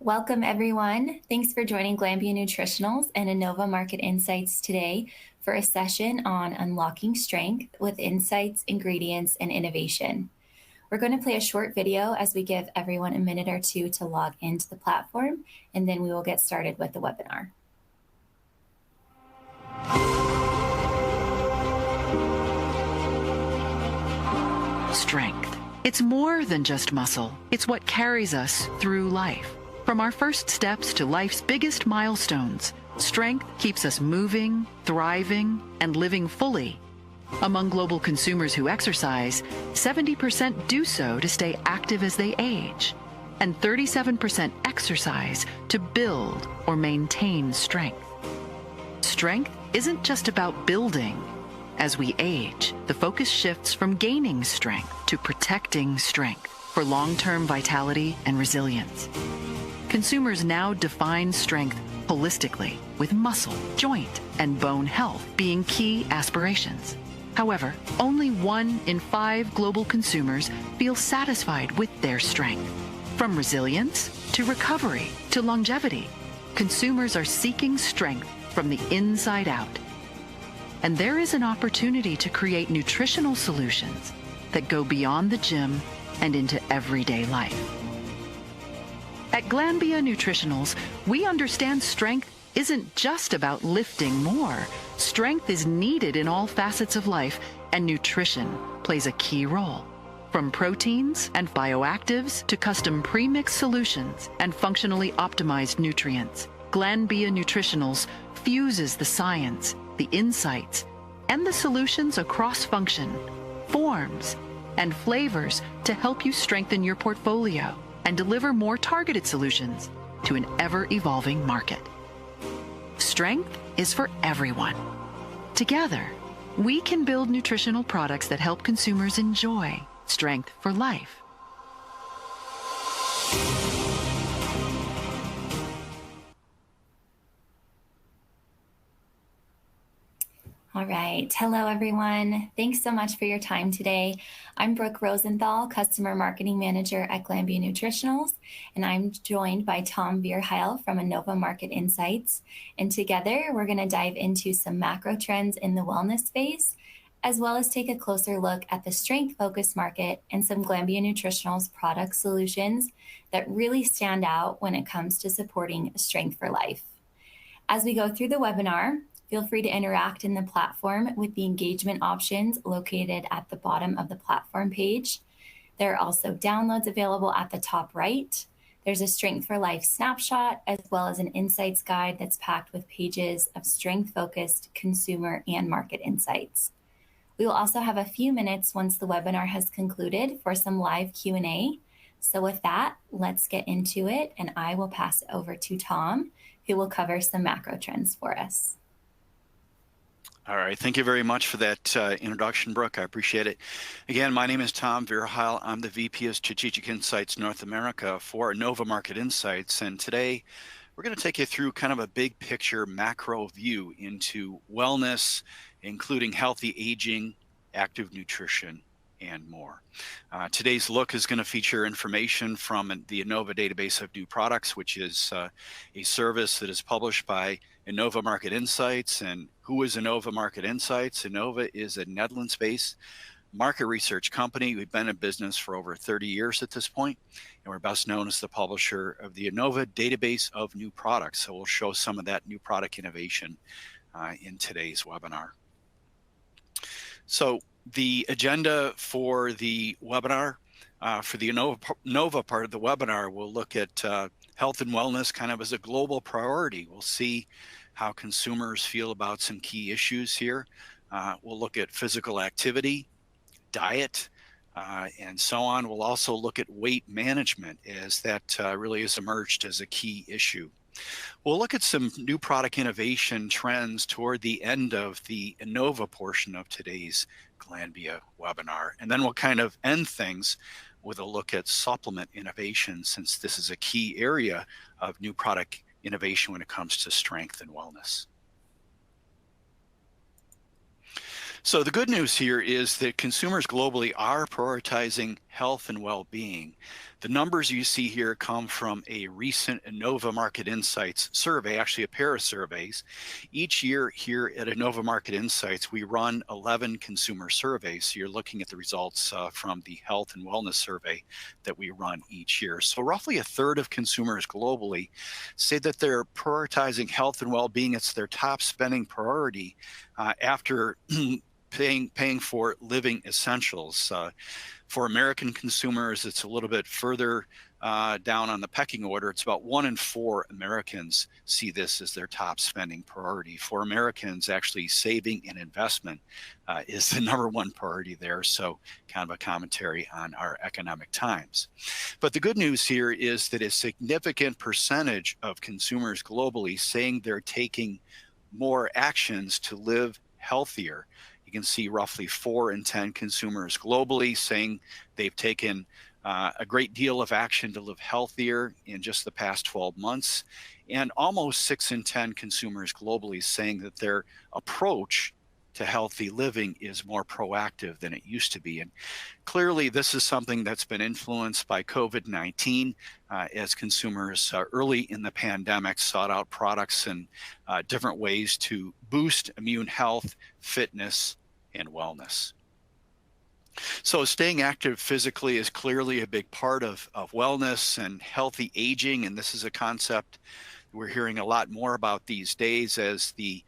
Welcome, everyone. Thanks for joining Glanbia Nutritionals and Innova Market Insights today for a session on unlocking strength with insights, ingredients, and innovation. We're going to play a short video as we give everyone a minute or two to log into the platform, and then we will get started with the webinar. Strength. It's more than just muscle. It's what carries us through life. From our first steps to life's biggest milestones, strength keeps us moving, thriving, and living fully. Among global consumers who exercise, 70% do so to stay active as they age, and 37% exercise to build or maintain strength. Strength isn't just about building. As we age, the focus shifts from gaining strength to protecting strength for long-term vitality and resilience. Consumers now define strength holistically, with muscle, joint, and bone health being key aspirations. However, only 1 in 5 global consumers feel satisfied with their strength. From resilience to recovery to longevity, consumers are seeking strength from the inside out. And there is an opportunity to create nutritional solutions that go beyond the gym and into everyday life. At Glanbia Nutritionals, we understand strength isn't just about lifting more. Strength is needed in all facets of life, and nutrition plays a key role. From proteins and bioactives to custom premix solutions and functionally optimized nutrients, Glanbia Nutritionals fuses the science, the insights, and the solutions across function, forms, and flavors to help you strengthen your portfolio and deliver more targeted solutions to an ever-evolving market. Strength is for everyone. Together, we can build nutritional products that help consumers enjoy strength for life. All right. Hello, everyone. Thanks so much for your time today. I'm Brooke Rosenthal, Customer Marketing Manager at Glanbia Nutritionals, and I'm joined by Tom Vierheil from Innova Market Insights. And together, we're going to dive into some macro trends in the wellness space, as well as take a closer look at the strength-focused market and some Glanbia Nutritionals product solutions that really stand out when it comes to supporting strength for life. As we go through the webinar, feel free to interact in the platform with the engagement options located at the bottom of the platform page. There are also downloads available at the top right. There's a Strength for Life snapshot, as well as an insights guide that's packed with pages of strength-focused consumer and market insights. We will also have a few minutes once the webinar has concluded for some live Q&A. So with that, let's get into it, and I will pass it over to Tom, who will cover some macro trends for us. All right, thank you very much for that introduction, Brooke. I appreciate it. Again, my name is Tom Vierheil. I'm the VP of Strategic Insights North America for Innova Market Insights. And today, we're going to take you through kind of a big picture macro view into wellness, including healthy aging, active nutrition, and more. Today's look is going to feature information from the Innova database of new products, which is a service that is published by Innova Market Insights. And who is Innova Market Insights? Innova is a Netherlands-based market research company. We've been in business for over 30 years at this point, and we're best known as the publisher of the Innova database of new products. So we'll show some of that new product innovation in today's webinar. So the agenda for the webinar, for the Innova part of the webinar, we'll look at health and wellness kind of as a global priority. We'll see how consumers feel about some key issues here. We'll look at physical activity, diet, and so on. We'll also look at weight management, as that really has emerged as a key issue. We'll look at some new product innovation trends toward the end of the Innova portion of today's Glanbia webinar. And then we'll kind of end things with a look at supplement innovation, since this is a key area of new product innovation when it comes to strength and wellness. So the good news here is that consumers globally are prioritizing health and well-being. The numbers you see here come from a recent Innova Market Insights survey, actually a pair of surveys. Each year here at Innova Market Insights, we run 11 consumer surveys. So you're looking at the results from the health and wellness survey that we run each year. So roughly a third of consumers globally say that they're prioritizing health and well-being. It's their top spending priority after paying for living essentials. For American consumers, it's a little bit further down on the pecking order. It's about 1 in 4 Americans see this as their top spending priority. For Americans, actually saving and investment is the #1 priority there. So kind of a commentary on our economic times. But the good news here is that a significant percentage of consumers globally saying they're taking more actions to live healthier. You can see roughly 4 in 10 consumers globally saying they've taken a great deal of action to live healthier in just the past 12 months. And almost 6 in 10 consumers globally saying that their approach to healthy living is more proactive than it used to be. And clearly, this is something that's been influenced by COVID-19 as consumers early in the pandemic sought out products and different ways to boost immune health, fitness, and wellness. So staying active physically is clearly a big part of wellness and healthy aging. And this is a concept we're hearing a lot more about these days as the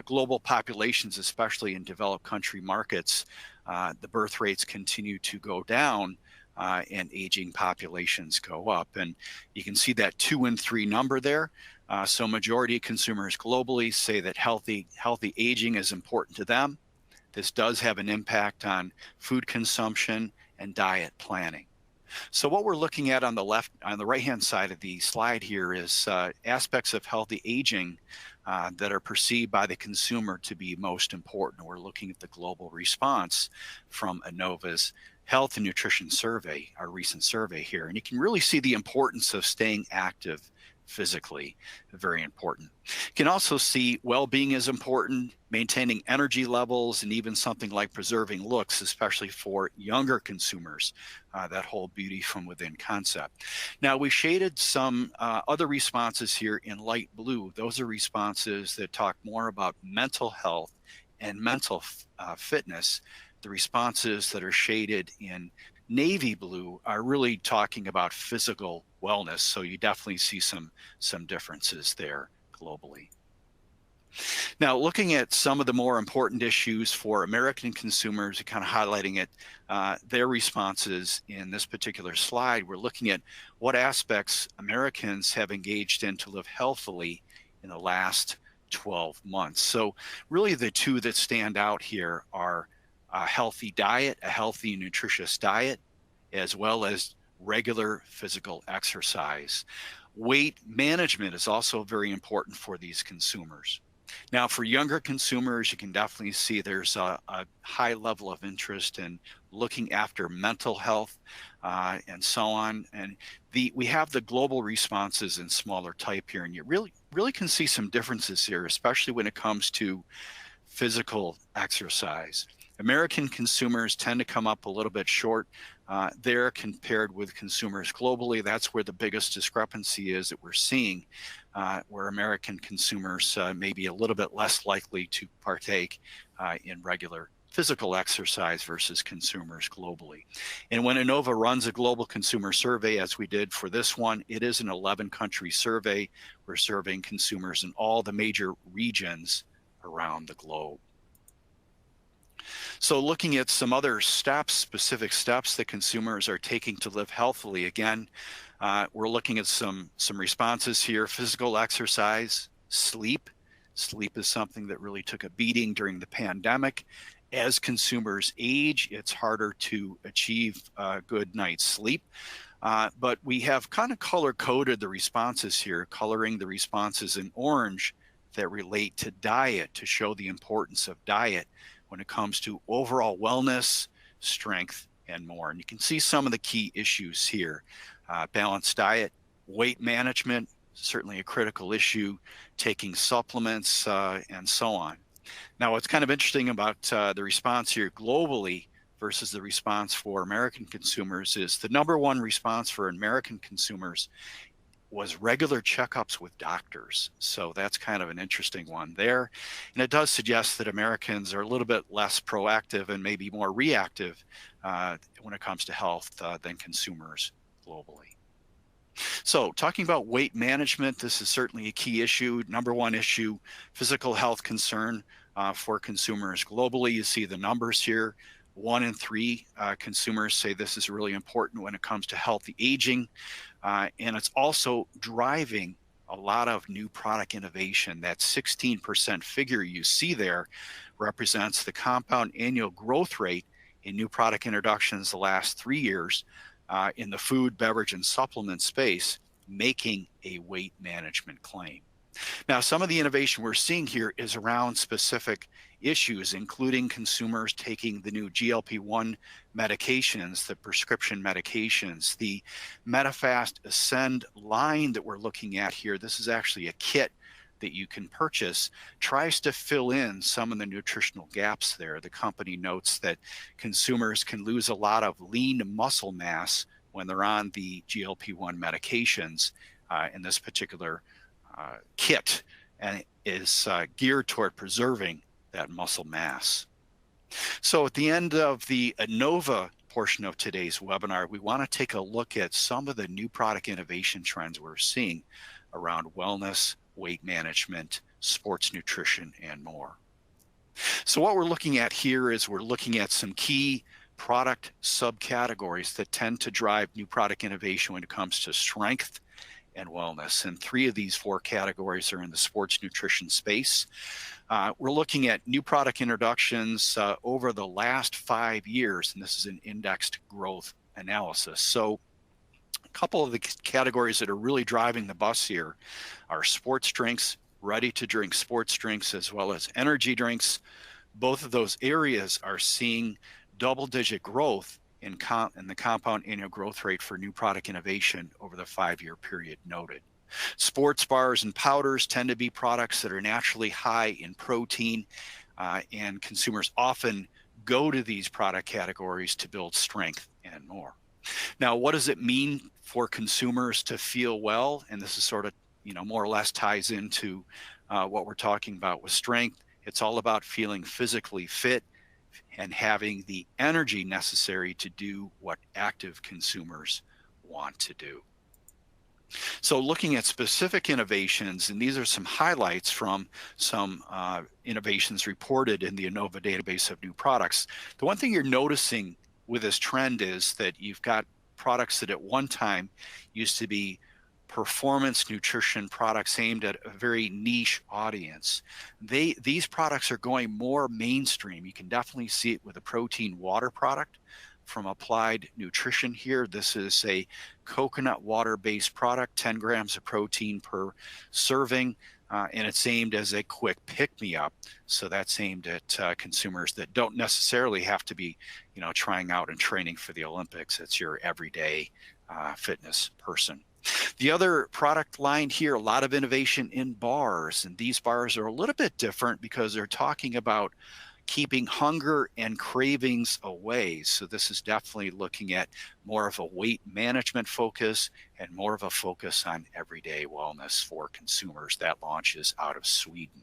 global populations, especially in developed country markets, the birth rates continue to go down and aging populations go up. And you can see that 2 in 3 number there. So majority of consumers globally say that healthy aging is important to them. This does have an impact on food consumption and diet planning. So what we're looking at on the right-hand side of the slide here is aspects of healthy aging that are perceived by the consumer to be most important. We're looking at the global response from Innova's Health and Nutrition Survey, our recent survey here. And you can really see the importance of staying active physically, very important. You can also see well-being is important, maintaining energy levels, and even something like preserving looks, especially for younger consumers, that whole beauty from within concept. Now, we shaded some other responses here in light blue. Those are responses that talk more about mental health and mental fitness. The responses that are shaded in navy blue are really talking about physical wellness. So you definitely see some differences there globally. Now, looking at some of the more important issues for American consumers and kind of highlighting it, their responses in this particular slide, we're looking at what aspects Americans have engaged in to live healthily in the last 12 months. So really the two that stand out here are a healthy diet, a healthy, nutritious diet, as well as regular physical exercise. Weight management is also very important for these consumers. Now, for younger consumers, you can definitely see there's a high level of interest in looking after mental health and so on. And we have the global responses in smaller type here, and you really can see some differences here, especially when it comes to physical exercise. American consumers tend to come up a little bit short there compared with consumers globally. That's where the biggest discrepancy is that we're seeing, where American consumers may be a little bit less likely to partake in regular physical exercise versus consumers globally. And when Innova runs a global consumer survey, as we did for this one, it is an 11-country survey. We're surveying consumers in all the major regions around the globe. So looking at some other specific steps that consumers are taking to live healthily, again, we're looking at some responses here. Physical exercise, sleep. Sleep is something that really took a beating during the pandemic. As consumers age, it's harder to achieve a good night's sleep. But we have kind of color-coded the responses here, coloring the responses in orange that relate to diet to show the importance of diet when it comes to overall wellness, strength, and more. And you can see some of the key issues here. Balanced diet, weight management, certainly a critical issue, taking supplements, and so on. Now, what's kind of interesting about the response here globally versus the response for American consumers is the number one response for American consumers was regular checkups with doctors. So that's kind of an interesting one there. And it does suggest that Americans are a little bit less proactive and maybe more reactive when it comes to health than consumers globally. So talking about weight management, this is certainly a key issue. Number one issue, physical health concern for consumers globally. You see the numbers here. 1 in 3 consumers say this is really important when it comes to healthy aging. And it's also driving a lot of new product innovation. That 16% figure you see there represents the compound annual growth rate in new product introductions the last 3 years in the food, beverage, and supplement space, making a weight management claim. Now, some of the innovation we're seeing here is around specific issues, including consumers taking the new GLP-1 medications, the prescription medications, the Medifast Ascend line that we're looking at here. This is actually a kit that you can purchase, tries to fill in some of the nutritional gaps there. The company notes that consumers can lose a lot of lean muscle mass when they're on the GLP-1 medications, in this particular kit, and is geared toward preserving that muscle mass. So at the end of the Innova portion of today's webinar, we want to take a look at some of the new product innovation trends we're seeing around wellness, weight management, sports nutrition, and more. So what we're looking at here is we're looking at some key product subcategories that tend to drive new product innovation when it comes to strength and wellness. And 3 of these 4 categories are in the sports nutrition space. We're looking at new product introductions over the last 5 years, and this is an indexed growth analysis. So a couple of the categories that are really driving the bus here are sports drinks, ready to drink sports drinks, as well as energy drinks. Both of those areas are seeing double-digit growth in the compound annual growth rate for new product innovation over the 5-year period noted. Sports bars and powders tend to be products that are naturally high in protein, and consumers often go to these product categories to build strength and more. Now, what does it mean for consumers to feel well? And this is sort of, more or less ties into what we're talking about with strength. It's all about feeling physically fit and having the energy necessary to do what active consumers want to do. So looking at specific innovations, and these are some highlights from some innovations reported in the Innova database of new products. The one thing you're noticing with this trend is that you've got products that at one time used to be performance nutrition products aimed at a very niche audience. These products are going more mainstream. You can definitely see it with a protein water product from Applied Nutrition here. This is a coconut water-based product, 10 grams of protein per serving, and it's aimed as a quick pick-me-up. So that's aimed at consumers that don't necessarily have to be, trying out and training for the Olympics. It's your everyday fitness person. The other product line here, a lot of innovation in bars, and these bars are a little bit different because they're talking about keeping hunger and cravings away. So this is definitely looking at more of a weight management focus and more of a focus on everyday wellness for consumers. That launches out of Sweden.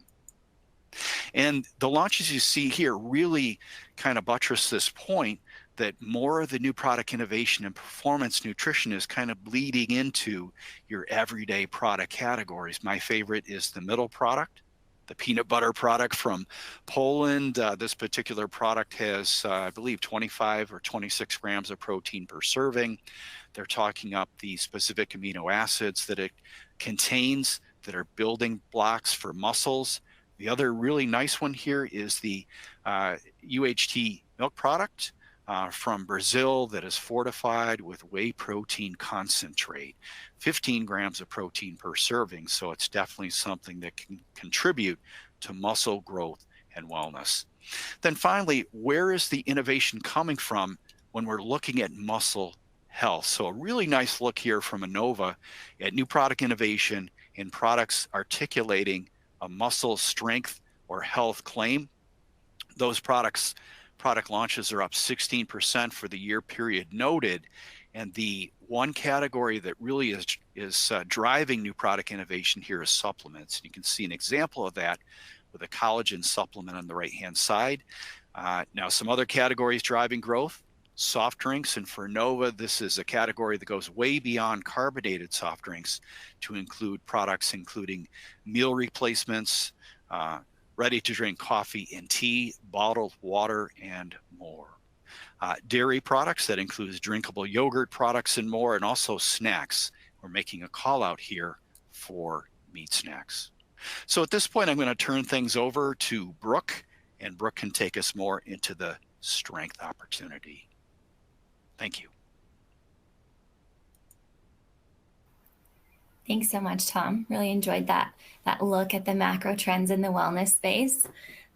And the launches you see here really kind of buttress this point that more of the new product innovation and performance nutrition is kind of bleeding into your everyday product categories. My favorite is the middle product, the peanut butter product from Poland. This particular product has, I believe, 25 or 26 grams of protein per serving. They're talking up the specific amino acids that it contains that are building blocks for muscles. The other really nice one here is the UHT milk product from Brazil that is fortified with whey protein concentrate, 15 grams of protein per serving. So it's definitely something that can contribute to muscle growth and wellness. Then finally, where is the innovation coming from when we're looking at muscle health? So a really nice look here from Innova at new product innovation in products articulating a muscle strength or health claim. Those products product launches are up 16% for the year period noted. And the one category that really is driving new product innovation here is supplements. You can see an example of that with a collagen supplement on the right-hand side. Now, some other categories driving growth: soft drinks, and for Innova, this is a category that goes way beyond carbonated soft drinks to include products including meal replacements, ready-to-drink coffee and tea, bottled water, and more. Dairy products, that includes drinkable yogurt products and more, and also snacks. We're making a call out here for meat snacks. So at this point, I'm going to turn things over to Brooke, and Brooke can take us more into the strength opportunity. Thank you. Thanks so much, Tom. Really enjoyed that look at the macro trends in the wellness space.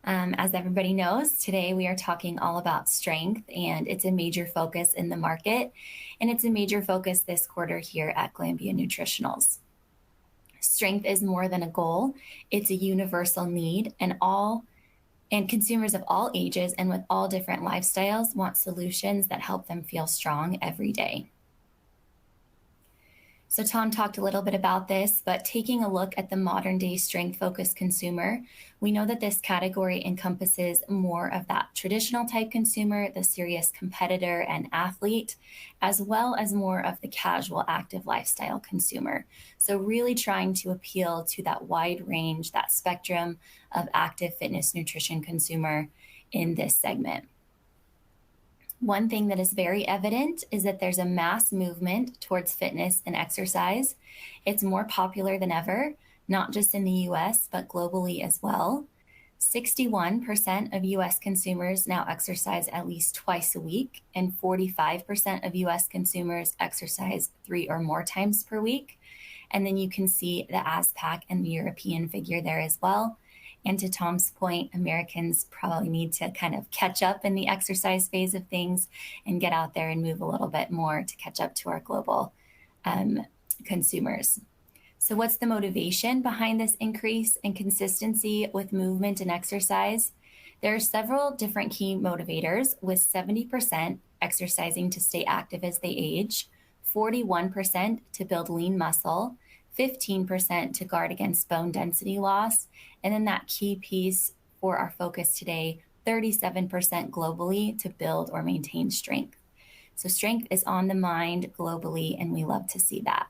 As everybody knows, today we are talking all about strength, and it's a major focus in the market, and it's a major focus this quarter here at Glanbia Nutritionals. Strength is more than a goal. It's a universal need, and consumers of all ages and with all different lifestyles want solutions that help them feel strong every day. So Tom talked a little bit about this, but taking a look at the modern day strength-focused consumer, we know that this category encompasses more of that traditional type consumer, the serious competitor and athlete, as well as more of the casual active lifestyle consumer. So really trying to appeal to that wide range, that spectrum of active fitness nutrition consumer in this segment. One thing that is very evident is that there's a mass movement towards fitness and exercise. It's more popular than ever, not just in the US, but globally as well. 61% of US consumers now exercise at least twice a week, and 45% of US consumers exercise 3 or more times per week. And then you can see the ASPAC and the European figure there as well. And to Tom's point, Americans probably need to kind of catch up in the exercise phase of things and get out there and move a little bit more to catch up to our global consumers. So what's the motivation behind this increase in consistency with movement and exercise? There are several different key motivators, with 70% exercising to stay active as they age, 41% to build lean muscle, 15% to guard against bone density loss, and then that key piece for our focus today, 37% globally to build or maintain strength. So strength is on the mind globally, and we love to see that.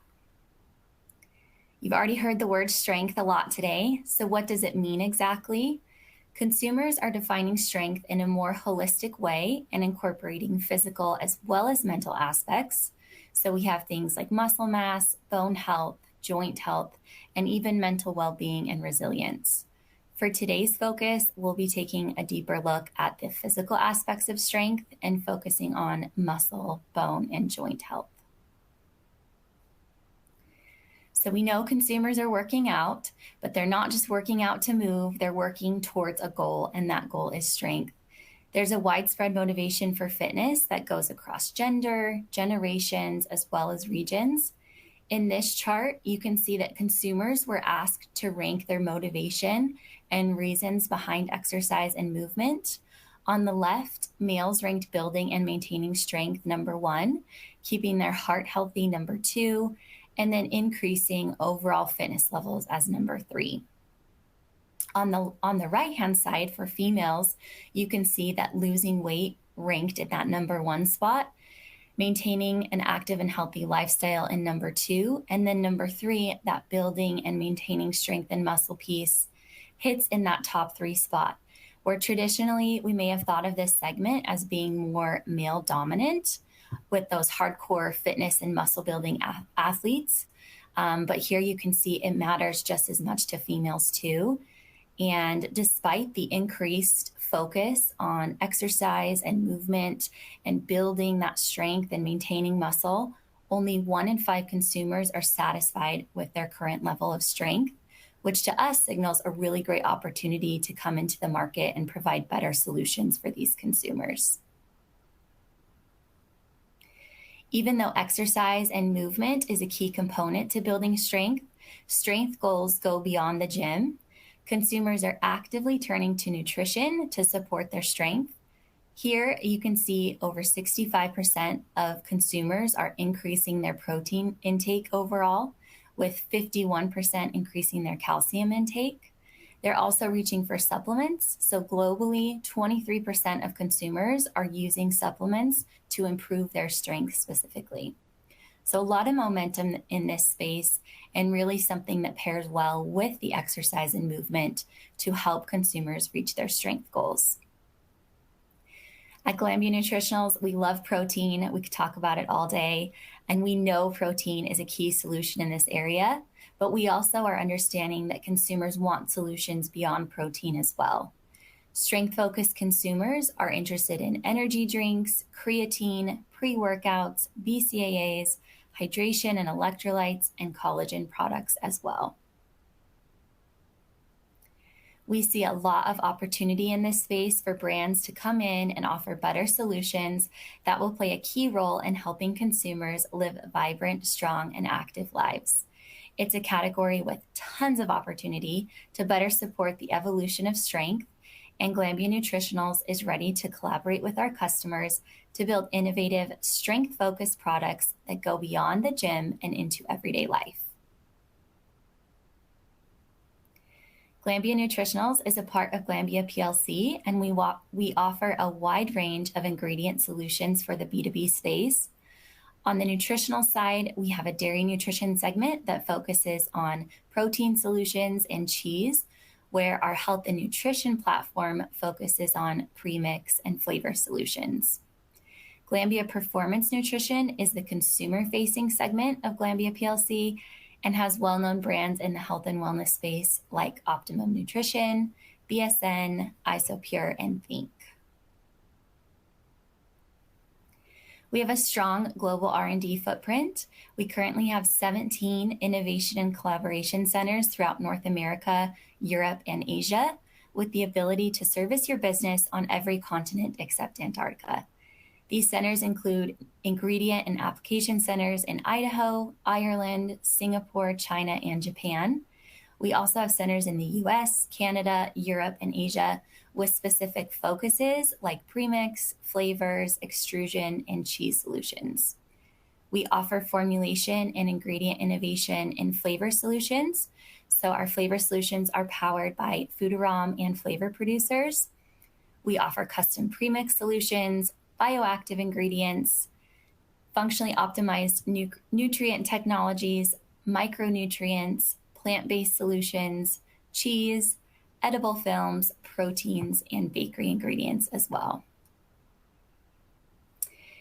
You've already heard the word strength a lot today. So what does it mean exactly? Consumers are defining strength in a more holistic way and incorporating physical as well as mental aspects. So we have things like muscle mass, bone health, joint health, and even mental well-being and resilience. For today's focus, we'll be taking a deeper look at the physical aspects of strength and focusing on muscle, bone, and joint health. So we know consumers are working out, but they're not just working out to move, they're working towards a goal, and that goal is strength. There's a widespread motivation for fitness that goes across gender, generations, as well as regions. In this chart, you can see that consumers were asked to rank their motivation and reasons behind exercise and movement. On the left, males ranked building and maintaining strength number 1, keeping their heart healthy number 2, and then increasing overall fitness levels as number 3. On the right-hand side for females, you can see that losing weight ranked at that number 1 spot, maintaining an active and healthy lifestyle in number 2, and then number 3, that building and maintaining strength and muscle piece hits in that top 3 spot, where traditionally we may have thought of this segment as being more male dominant with those hardcore fitness and muscle building athletes. But here you can see it matters just as much to females too. And despite the increased focus on exercise and movement and building that strength and maintaining muscle, only 1 in 5 consumers are satisfied with their current level of strength, which to us signals a really great opportunity to come into the market and provide better solutions for these consumers. Even though exercise and movement is a key component to building strength, strength goals go beyond the gym. Consumers are actively turning to nutrition to support their strength. Here you can see over 65% of consumers are increasing their protein intake overall, with 51% increasing their calcium intake. They're also reaching for supplements. So globally, 23% of consumers are using supplements to improve their strength specifically. So a lot of momentum in this space, and really something that pairs well with the exercise and movement to help consumers reach their strength goals. At Glanbia Nutritionals, we love protein. We could talk about it all day, and we know protein is a key solution in this area, but we also are understanding that consumers want solutions beyond protein as well. Strength-focused consumers are interested in energy drinks, creatine, pre-workouts, BCAAs, hydration and electrolytes, and collagen products as well. We see a lot of opportunity in this space for brands to come in and offer better solutions that will play a key role in helping consumers live vibrant, strong, and active lives. It's a category with tons of opportunity to better support the evolution of strength, and Glanbia Nutritionals is ready to collaborate with our customers to build innovative, strength-focused products that go beyond the gym and into everyday life. Glanbia Nutritionals is a part of Glanbia PLC, and we offer a wide range of ingredient solutions for the B2B space. On the nutritional side, we have a dairy nutrition segment that focuses on protein solutions and cheese, where our health and nutrition platform focuses on premix and flavor solutions. Glanbia Performance Nutrition is the consumer-facing segment of Glanbia PLC and has well-known brands in the health and wellness space like Optimum Nutrition, BSN, Isopure, and Think. We have a strong global R&D footprint. We currently have 17 innovation and collaboration centers throughout North America, Europe, and Asia, with the ability to service your business on every continent except Antarctica. These centers include ingredient and application centers in Idaho, Ireland, Singapore, China, and Japan. We also have centers in the US, Canada, Europe, and Asia with specific focuses like premix, flavors, extrusion, and cheese solutions. We offer formulation and ingredient innovation in flavor solutions. So our flavor solutions are powered by Foodarom and flavor producers. We offer custom premix solutions, bioactive ingredients, functionally optimized nutrient technologies, micronutrients, plant-based solutions, cheese, edible films, proteins, and bakery ingredients as well.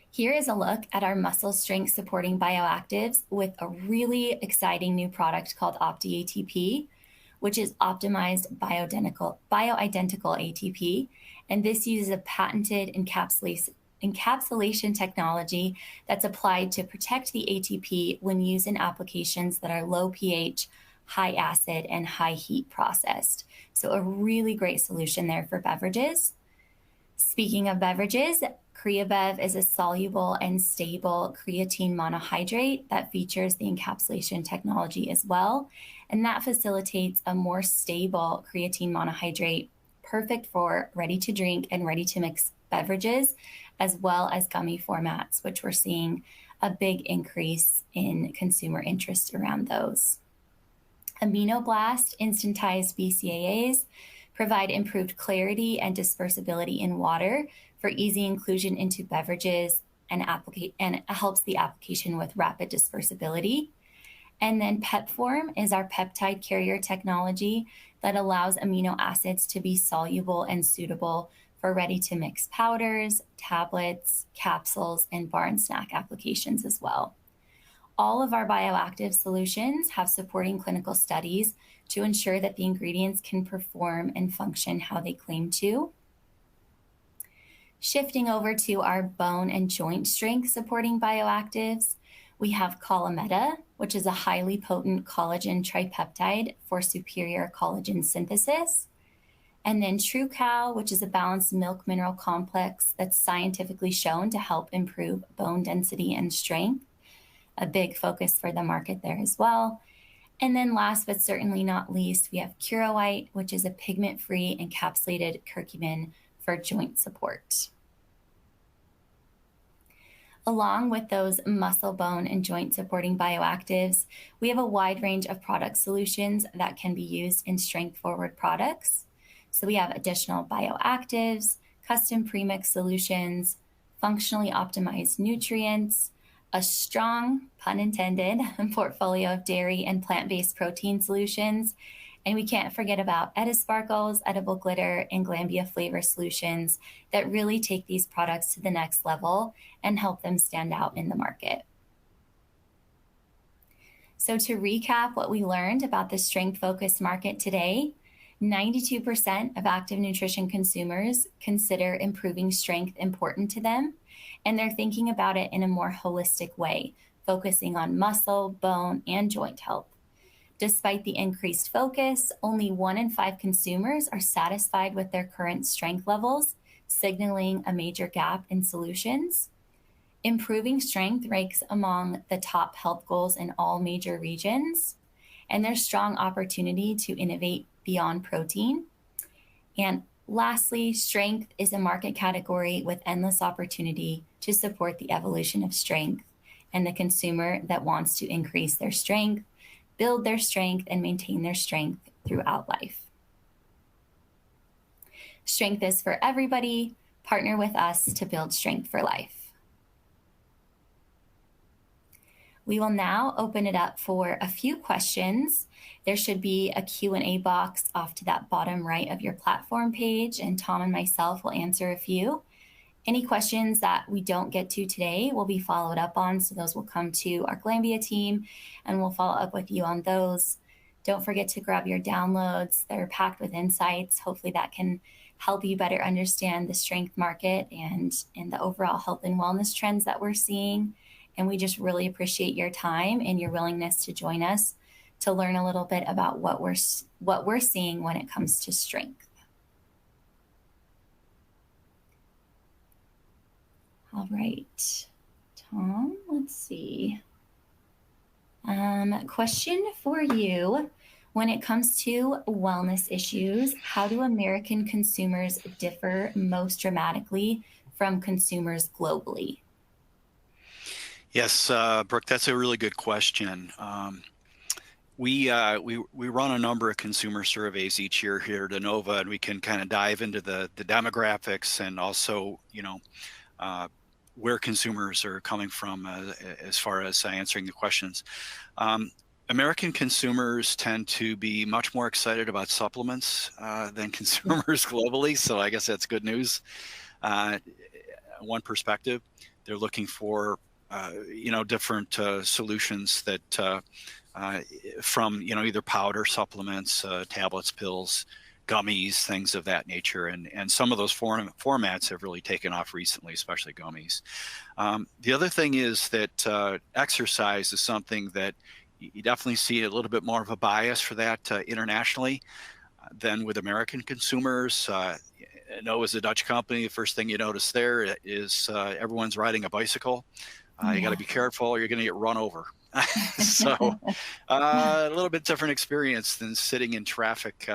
Here is a look at our muscle strength supporting bioactives with a really exciting new product called Opti ATP, which is optimized bioidentical ATP. And this uses a patented encapsulation technology that's applied to protect the ATP when used in applications that are low pH, high acid, and high heat processed. So a really great solution there for beverages. Speaking of beverages, CreaBev is a soluble and stable creatine monohydrate that features the encapsulation technology as well. And that facilitates a more stable creatine monohydrate, perfect for ready to drink and ready to mix beverages, as well as gummy formats, which we're seeing a big increase in consumer interest around those. AminoBlast instantized BCAAs provide improved clarity and dispersibility in water for easy inclusion into beverages and helps the application with rapid dispersibility. And then PepForm is our peptide carrier technology that allows amino acids to be soluble and suitable for ready-to-mix powders, tablets, capsules, and bar and snack applications as well. All of our bioactive solutions have supporting clinical studies to ensure that the ingredients can perform and function how they claim to. Shifting over to our bone and joint strength supporting bioactives, we have Colameta, which is a highly potent collagen tripeptide for superior collagen synthesis. And then True Cow, which is a balanced milk mineral complex that's scientifically shown to help improve bone density and strength. A big focus for the market there as well. And then last but certainly not least, we have CuraWhite, which is a pigment-free encapsulated curcumin for joint support. Along with those muscle, bone, and joint supporting bioactives, we have a wide range of product solutions that can be used in strength forward products. So we have additional bioactives, custom premix solutions, functionally optimized nutrients, a strong, pun intended, portfolio of dairy and plant based protein solutions. And we can't forget about Sparkles, edible glitter, and Glanbia flavor solutions that really take these products to the next level and help them stand out in the market. So, to recap what we learned about the strength focused market today, 92% of active nutrition consumers consider improving strength important to them, and they're thinking about it in a more holistic way, focusing on muscle, bone, and joint health. Despite the increased focus, only 1 in 5 consumers are satisfied with their current strength levels, signaling a major gap in solutions. Improving strength ranks among the top health goals in all major regions, and there's strong opportunity to innovate beyond protein. And lastly, strength is a market category with endless opportunity to support the evolution of strength and the consumer that wants to increase their strength, build their strength, and maintain their strength throughout life. Strength is for everybody. Partner with us to build strength for life. We will now open it up for a few questions. There should be a Q&A box off to that bottom right of your platform page, and Tom and myself will answer a few. Any questions that we don't get to today will be followed up on, so those will come to our Glanbia team, and we'll follow up with you on those. Don't forget to grab your downloads. They're packed with insights. Hopefully that can help you better understand the strength market and the overall health and wellness trends that we're seeing. And we just really appreciate your time and your willingness to join us to learn a little bit about what we're seeing when it comes to strength. All right, Tom, let's see. Question for you. When it comes to wellness issues, how do American consumers differ most dramatically from consumers globally? Yes, Brooke, that's a really good question. We run a number of consumer surveys each year here at Innova, and we can kind of dive into the demographics and also, where consumers are coming from as far as answering the questions. American consumers tend to be much more excited about supplements than consumers globally, so I guess that's good news. One perspective, they're looking for different solutions that from either powder, supplements, tablets, pills, gummies, things of that nature, and some of those formats have really taken off recently, especially gummies. The other thing is that exercise is something that you definitely see a little bit more of a bias for that internationally than with American consumers. Innova is a Dutch company. The first thing you notice there is everyone's riding a bicycle. You got to be careful or you're going to get run over. So a little bit different experience than sitting in traffic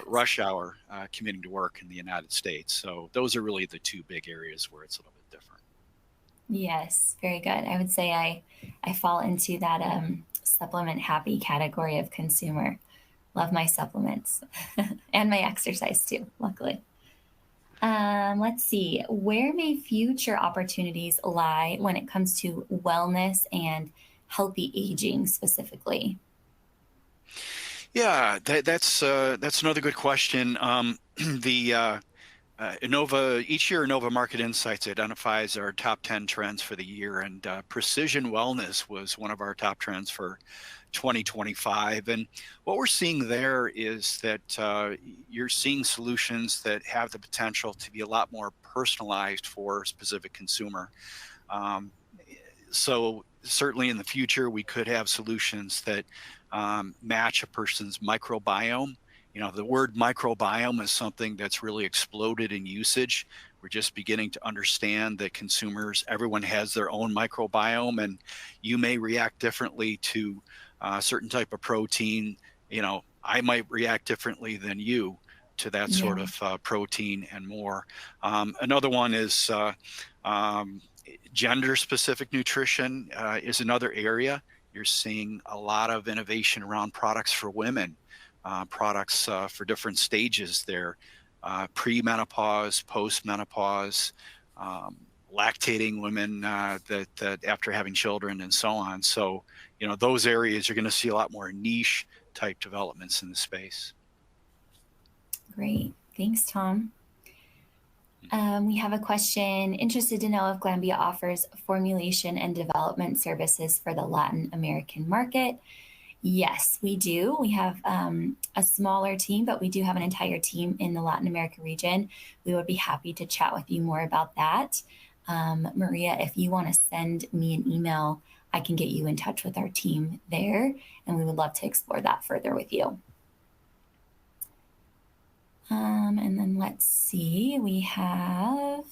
rush hour commuting to work in the United States. So those are really the two big areas where it's a little bit different. Yes, very good. I would say I fall into that supplement happy category of consumer. Love my supplements and my exercise too, luckily. Let's see, where may future opportunities lie when it comes to wellness and healthy aging specifically? Yeah, that's another good question. Innova, each year Innova Market Insights identifies our top 10 trends for the year, and precision wellness was one of our top trends for 2025. And what we're seeing there is that you're seeing solutions that have the potential to be a lot more personalized for a specific consumer. So certainly in the future, we could have solutions that match a person's microbiome. The word microbiome is something that's really exploded in usage. We're just beginning to understand that everyone has their own microbiome, and you may react differently to a certain type of protein. I might react differently than you to that sort of protein and more. Another one is Gender-specific nutrition is another area. You're seeing a lot of innovation around products for women, products for different stages there, pre-menopause, post-menopause, lactating women that after having children and so on. So, those areas you're going to see a lot more niche type developments in the space. Great. Thanks, Tom. We have a question. Interested to know if Glanbia offers formulation and development services for the Latin American market. Yes, we do. We have a smaller team, but we do have an entire team in the Latin America region. We would be happy to chat with you more about that. Maria, if you want to send me an email, I can get you in touch with our team there, and we would love to explore that further with you. And then let's see, we have,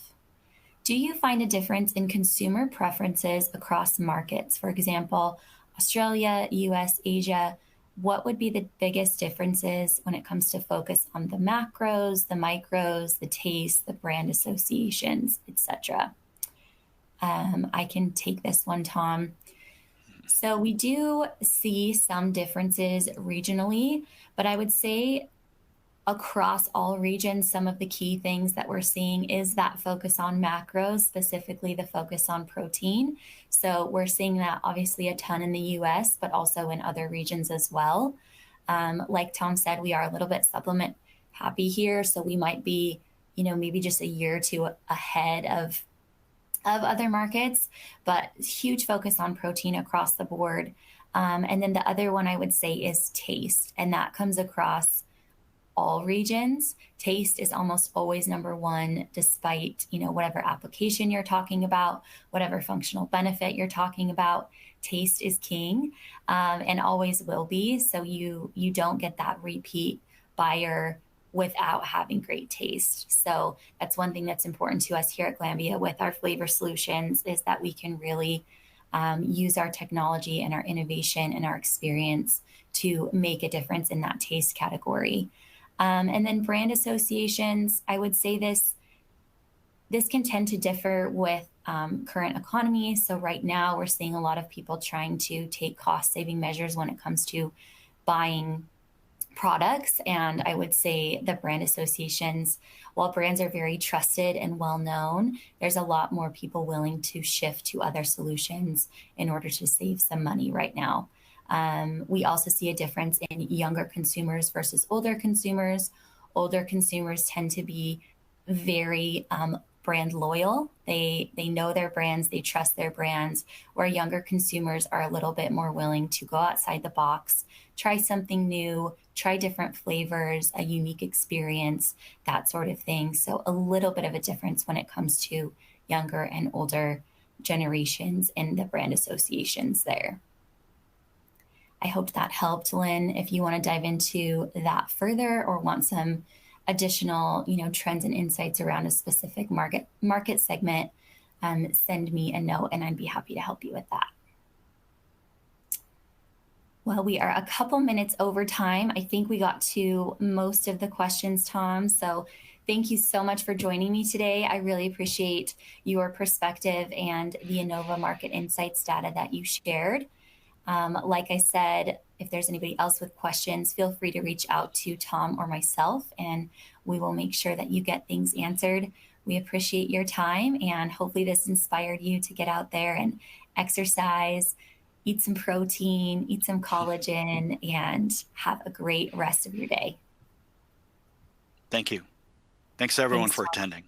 do you find a difference in consumer preferences across markets? For example, Australia, US, Asia, what would be the biggest differences when it comes to focus on the macros, the micros, the taste, the brand associations, etc.? I can take this one, Tom. So we do see some differences regionally, but I would say across all regions, some of the key things that we're seeing is that focus on macros, specifically the focus on protein. So we're seeing that obviously a ton in the US, but also in other regions as well. Like Tom said, we are a little bit supplement happy here. So we might be, maybe just a year or two ahead of other markets, but huge focus on protein across the board. And then the other one I would say is taste, and that comes across all regions. Taste is almost always number one, despite, whatever application you're talking about, whatever functional benefit you're talking about. Taste is king, and always will be. So you don't get that repeat buyer without having great taste. So that's one thing that's important to us here at Glanbia with our flavor solutions, is that we can really use our technology and our innovation and our experience to make a difference in that taste category. And then brand associations, I would say this can tend to differ with current economy. So right now we're seeing a lot of people trying to take cost saving measures when it comes to buying products. And I would say the brand associations, while brands are very trusted and well known, there's a lot more people willing to shift to other solutions in order to save some money right now. We also see a difference in younger consumers versus older consumers. Older consumers tend to be very brand loyal. They know their brands, they trust their brands, where younger consumers are a little bit more willing to go outside the box, try something new, try different flavors, a unique experience, that sort of thing. So a little bit of a difference when it comes to younger and older generations and the brand associations there. I hope that helped, Lynn. If you want to dive into that further or want some additional, trends and insights around a specific market segment, send me a note and I'd be happy to help you with that. Well, we are a couple minutes over time. I think we got to most of the questions, Tom. So thank you so much for joining me today. I really appreciate your perspective and the Innova market insights data that you shared. Like I said, if there's anybody else with questions, feel free to reach out to Tom or myself, and we will make sure that you get things answered. We appreciate your time, and hopefully this inspired you to get out there and exercise, eat some protein, eat some collagen, and have a great rest of your day. Thank you. Thanks everyone Thanks, for Tom. attending.